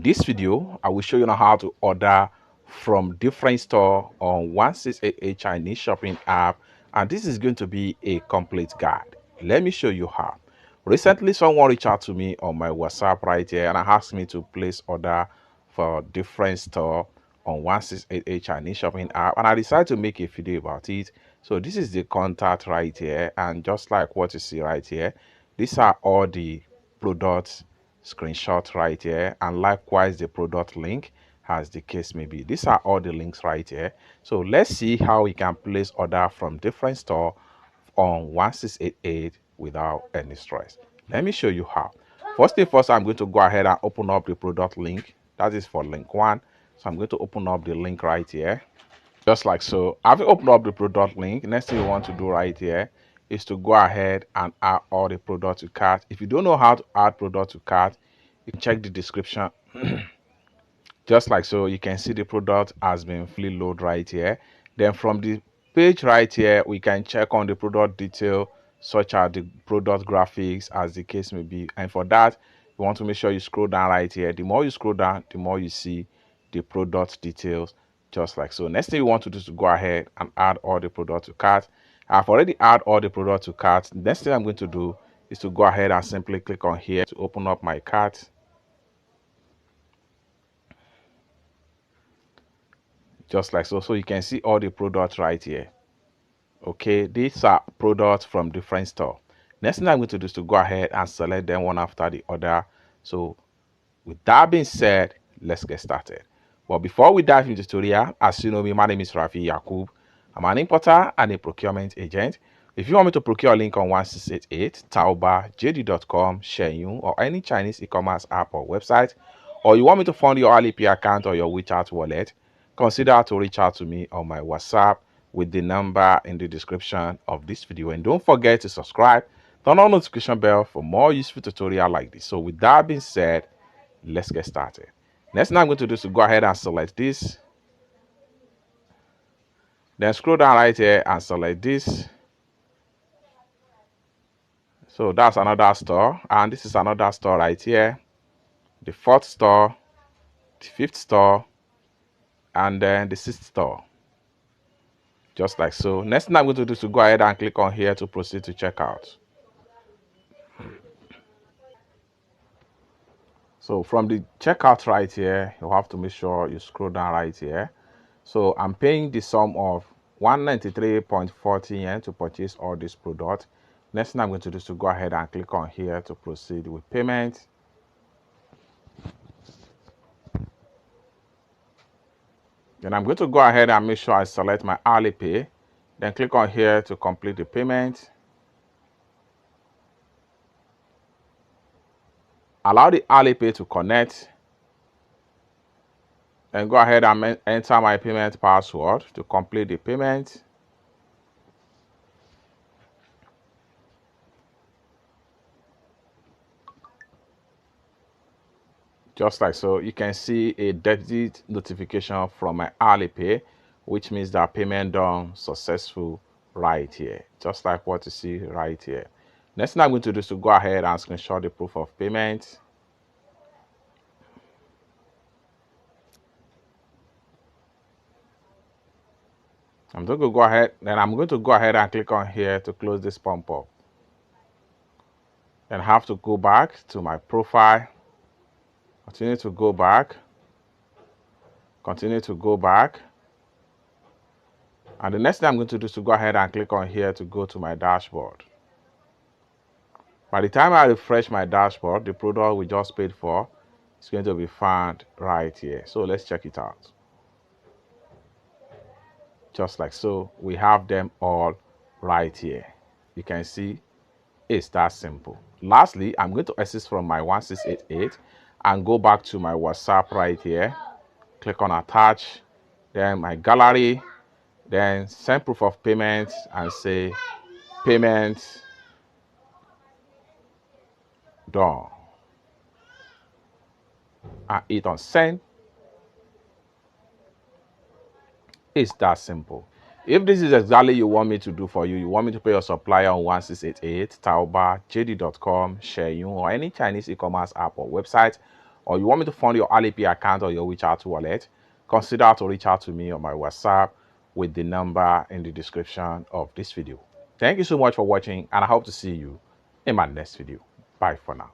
this video, I will show you how to order from different store on 1688 Chinese shopping app, and this is going to be a complete guide. Let me show you how. Recently, someone reached out to me on my WhatsApp right here and asked me to place order for different store on 1688 Chinese shopping app, and I decided to make a video about it. So this is the contact right here, and just like what you see right here, these are all the products screenshot right here, and likewise the product link, as the case may be. These are all the links right here. So let's see how we can place order from different store on 1688 without any stress. Let me show you how. First thing first, I'm going to go ahead and open up the product link. That is for link 1. So I'm going to open up the link right here, just like so. Having opened up the product link, next thing you want to do right here is to go ahead and add all the product to cart. If you don't know how to add product to cart, you can check the description. Just like so, you can see the product has been fully loaded right here. Then from the page right here, we can check on the product detail, such as the product graphics, as the case may be. And for that, you want to make sure you scroll down right here. The more you scroll down, the more you see the product details, just like so. Next thing you want to do is to go ahead and add all the product to cart. I've already added all the product to cart. Next thing I'm going to do is to go ahead and simply click on here to open up my cart. Just like so. So you can see all the products right here. Okay, these are products from different store. Next thing I'm going to do is to go ahead and select them one after the other. So with that being said, let's get started. But before we dive into the tutorial, as you know me, my name is Rafi Yakub. I'm an importer and a procurement agent. If you want me to procure a link on 1688, Taobao, JD.com, Shenyun, or any Chinese e-commerce app or website, or you want me to fund your Alipay account or your WeChat wallet, consider to reach out to me on my WhatsApp with the number in the description of this video. And don't forget to subscribe, turn on notification bell for more useful tutorial like this. So with that being said, let's get started. Next thing I'm going to do is to go ahead and select this. Then scroll down right here and select this. So that's another store, and this is another store right here. The 4th store, the 5th store, and then the 6th store. Just like so. Next thing I'm going to do is to go ahead and click on here to proceed to checkout. So from the checkout right here, you have to make sure you scroll down right here. So I'm paying the sum of 193.40 yen to purchase all this product. Next thing I'm going to do is to go ahead and click on here to proceed with payment. Then I'm going to go ahead and make sure I select my Alipay. Then click on here to complete the payment. Allow the Alipay to connect. Then go ahead and enter my payment password to complete the payment. Just like so, you can see a debit notification from my Alipay, which means that payment done successful right here. Just like what you see right here. Next thing I'm going to do is to go ahead and screenshot the proof of payment. I'm going to go ahead, then I'm going to go ahead and click on here to close this pump up. Then I have to go back to my profile. Continue to go back. Continue to go back. And the next thing I'm going to do is to go ahead and click on here to go to my dashboard. By the time I refresh my dashboard, the product we just paid for is going to be found right here. So let's check it out. Just like so, we have them all right here. You can see it's that simple. Lastly, I'm going to exit from my 1688 and go back to my WhatsApp right here. Click on attach, then my gallery, then send proof of payment and say payment done. And hit on send. It's that simple. If this is exactly you want me to do for you, you want me to pay your supplier on 1688, Taobao, JD.com, Shenyun, or any Chinese e-commerce app or website, or you want me to fund your Alipay account or your WeChat wallet, consider to reach out to me on my WhatsApp with the number in the description of this video. Thank you so much for watching, and I hope to see you in my next video. Bye for now.